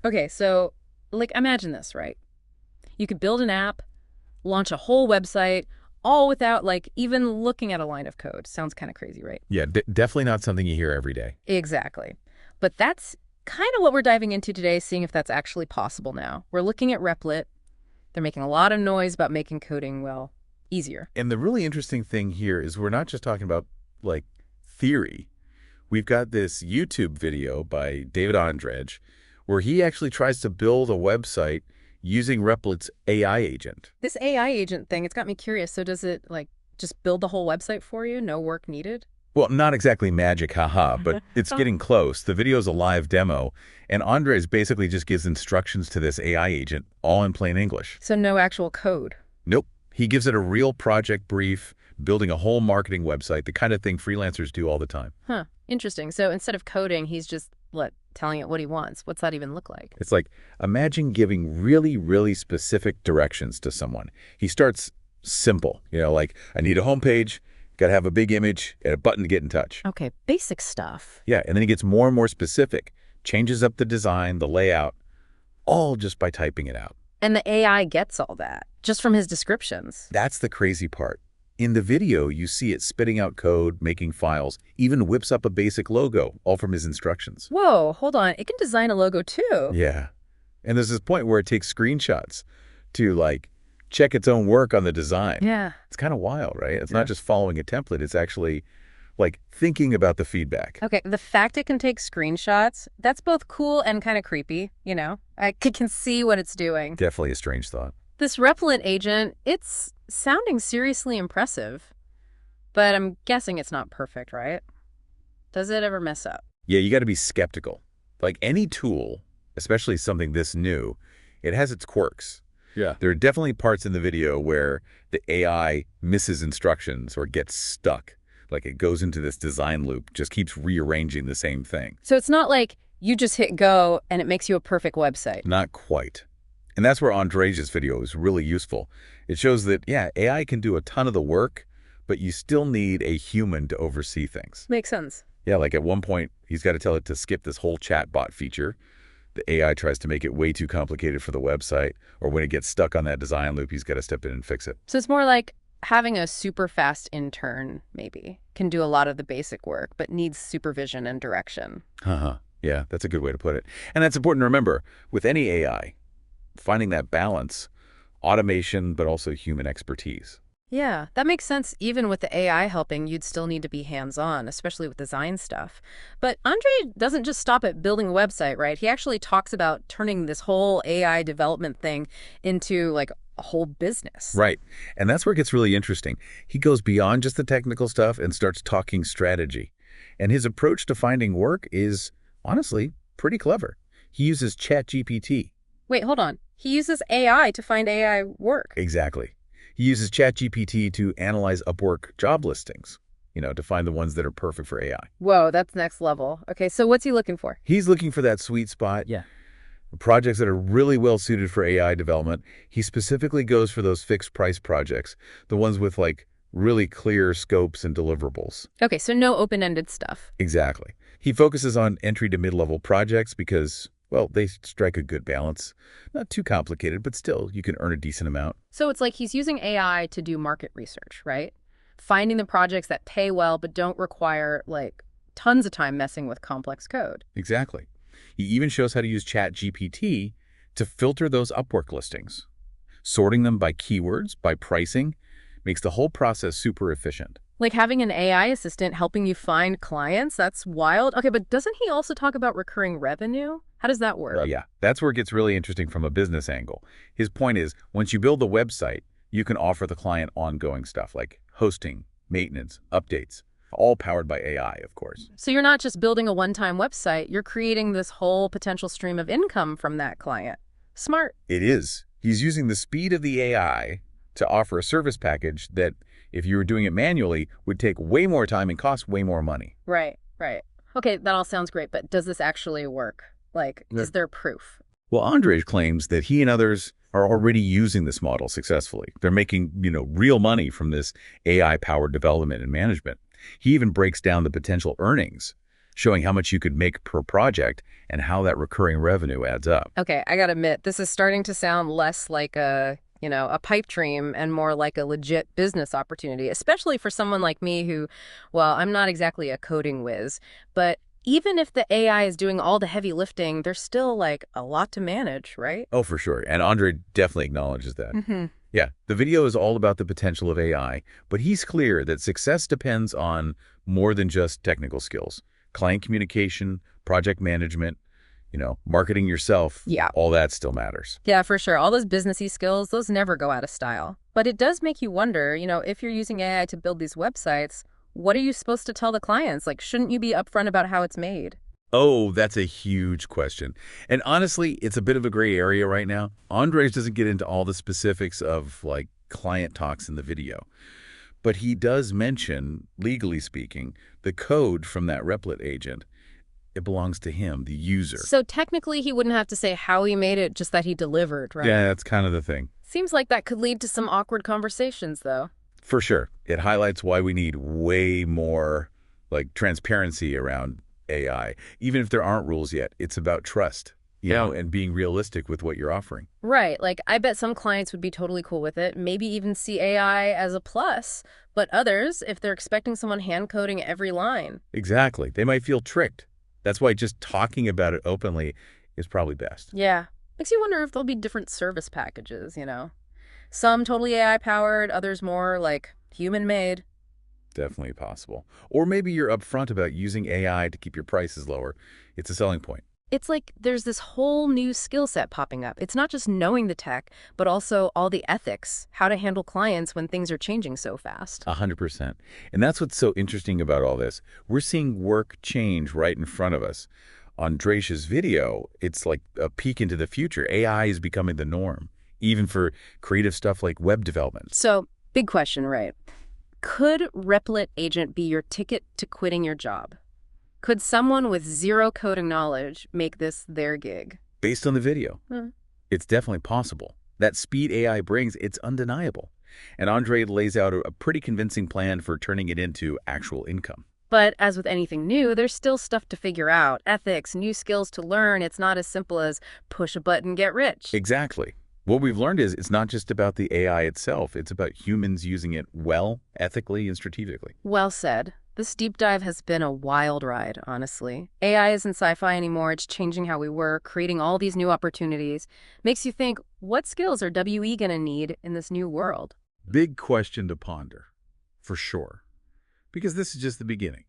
Okay, so like imagine this, right? You could build an app, launch a whole website, all without like even looking at a line of code. Sounds kind of crazy, right? Yeah, definitely not something you hear every day. Exactly. But that's kind of what we're diving into today, seeing if that's actually possible now. We're looking at Replit. They're making a lot of noise about making coding, well, easier. And the really interesting thing here is we're not just talking about, like, theory. We've got this YouTube video by David Andrej where he actually tries to build a website using Replit's AI agent. This AI agent thing, it's got me curious. So does it like just build the whole website for you? No work needed? Well, not exactly magic, haha, but it's getting close. The video's a live demo, and Andres basically just gives instructions to this AI agent, all in plain English. So no actual code. Nope. He gives it a real project brief, building a whole marketing website, the kind of thing freelancers do all the time. Huh. Interesting. So instead of coding, he's just telling it what he wants. What's that even look like? It's like, imagine giving really, really specific directions to someone. He starts simple, like, I need a homepage, got to have a big image, and a button to get in touch. Okay, basic stuff. Yeah, and then he gets more and more specific, changes up the design, the layout, all just by typing it out. And the AI gets all that, just from his descriptions. That's the crazy part. In the video, you see it spitting out code, making files, even whips up a basic logo, all from his instructions. Whoa, hold on. It can design a logo too. Yeah. And there's this point where it takes screenshots to, like, check its own work on the design. Yeah. It's kind of wild, right? It's not just following a template. It's actually, like, thinking about the feedback. Okay, the fact it can take screenshots, that's both cool and kind of creepy, I can see what it's doing. Definitely a strange thought. This Replit agent, it's sounding seriously impressive, but I'm guessing it's not perfect, right? Does it ever mess up? Yeah, you got to be skeptical. Like any tool, especially something this new, it has its quirks. Yeah. There are definitely parts in the video where the AI misses instructions or gets stuck. Like it goes into this design loop, just keeps rearranging the same thing. So it's not like you just hit go and it makes you a perfect website. Not quite. And that's where Andrej's video is really useful. It shows that, yeah, AI can do a ton of the work, but you still need a human to oversee things. Makes sense. Yeah, like at one point, he's got to tell it to skip this whole chatbot feature. The AI tries to make it way too complicated for the website, or when it gets stuck on that design loop, he's got to step in and fix it. So it's more like having a super fast intern, maybe, can do a lot of the basic work, but needs supervision and direction. Uh-huh. Yeah, that's a good way to put it. And that's important to remember. With any AI, finding that balance, automation, but also human expertise. Yeah, that makes sense. Even with the AI helping, you'd still need to be hands-on, especially with design stuff. But Andre doesn't just stop at building a website, right? He actually talks about turning this whole AI development thing into like a whole business. Right. And that's where it gets really interesting. He goes beyond just the technical stuff and starts talking strategy. And his approach to finding work is, honestly, pretty clever. He uses ChatGPT. Wait, hold on. He uses AI to find AI work. Exactly. He uses ChatGPT to analyze Upwork job listings, to find the ones that are perfect for AI. Whoa, that's next level. Okay, so what's he looking for? He's looking for that sweet spot. Yeah. Projects that are really well suited for AI development. He specifically goes for those fixed price projects, the ones with like really clear scopes and deliverables. Okay, so no open-ended stuff. Exactly. He focuses on entry to mid-level projects because, well, they strike a good balance. Not too complicated, but still, you can earn a decent amount. So it's like he's using AI to do market research, right? Finding the projects that pay well but don't require, like, tons of time messing with complex code. Exactly. He even shows how to use ChatGPT to filter those Upwork listings. Sorting them by keywords, by pricing, makes the whole process super efficient. Like having an AI assistant helping you find clients? That's wild. Okay, but doesn't he also talk about recurring revenue? How does that work? Yeah, that's where it gets really interesting from a business angle. His point is, once you build the website, you can offer the client ongoing stuff like hosting, maintenance, updates, all powered by AI, of course. So you're not just building a one-time website, you're creating this whole potential stream of income from that client. Smart. It is. He's using the speed of the AI to offer a service package that, if you were doing it manually, would take way more time and cost way more money. Right. Okay, that all sounds great, but does this actually work? Like, is there proof? Well, Andrej claims that he and others are already using this model successfully. They're making, real money from this AI-powered development and management. He even breaks down the potential earnings. showing how much you could make per project and how that recurring revenue adds up. Okay, I gotta admit, this is starting to sound less like a pipe dream and more like a legit business opportunity, especially for someone like me who, well, I'm not exactly a coding whiz, but even if the AI is doing all the heavy lifting, there's still like a lot to manage, right? Oh, for sure. And Andre definitely acknowledges that. Mm-hmm. Yeah, the video is all about the potential of AI, but he's clear that success depends on more than just technical skills. Client communication, project management, marketing yourself, Yeah. all that still matters. Yeah, for sure. All those businessy skills, those never go out of style. But it does make you wonder, if you're using AI to build these websites, what are you supposed to tell the clients? Like, shouldn't you be upfront about how it's made? Oh, that's a huge question. And honestly, it's a bit of a gray area right now. Andres doesn't get into all the specifics of, like, client talks in the video. But he does mention, legally speaking, the code from that Replit agent. It belongs to him, the user. So technically, he wouldn't have to say how he made it, just that he delivered, right? Yeah, that's kind of the thing. Seems like that could lead to some awkward conversations, though. For sure. It highlights why we need way more, like, transparency around AI. Even if there aren't rules yet, it's about trust, and being realistic with what you're offering. Right. Like, I bet some clients would be totally cool with it, maybe even see AI as a plus. But others, if they're expecting someone hand coding every line. Exactly. They might feel tricked. That's why just talking about it openly is probably best. Yeah. Makes you wonder if there'll be different service packages. Some totally AI-powered, others more, like, human-made. Definitely possible. Or maybe you're upfront about using AI to keep your prices lower. It's a selling point. It's like there's this whole new skill set popping up. It's not just knowing the tech, but also all the ethics, how to handle clients when things are changing so fast. 100%. And that's what's so interesting about all this. We're seeing work change right in front of us. On Dresh's video, it's like a peek into the future. AI is becoming the norm, even for creative stuff like web development. So, big question, right? Could Replit Agent be your ticket to quitting your job? Could someone with zero coding knowledge make this their gig? Based on the video, it's definitely possible. That speed AI brings, it's undeniable. And Andre lays out a pretty convincing plan for turning it into actual income. But as with anything new, there's still stuff to figure out. Ethics, new skills to learn. It's not as simple as push a button, get rich. Exactly. What we've learned is it's not just about the AI itself. It's about humans using it well, ethically, and strategically. Well said. This deep dive has been a wild ride, honestly. AI isn't sci-fi anymore. It's changing how we work, creating all these new opportunities. Makes you think, what skills are WE going to need in this new world? Big question to ponder, for sure. Because this is just the beginning.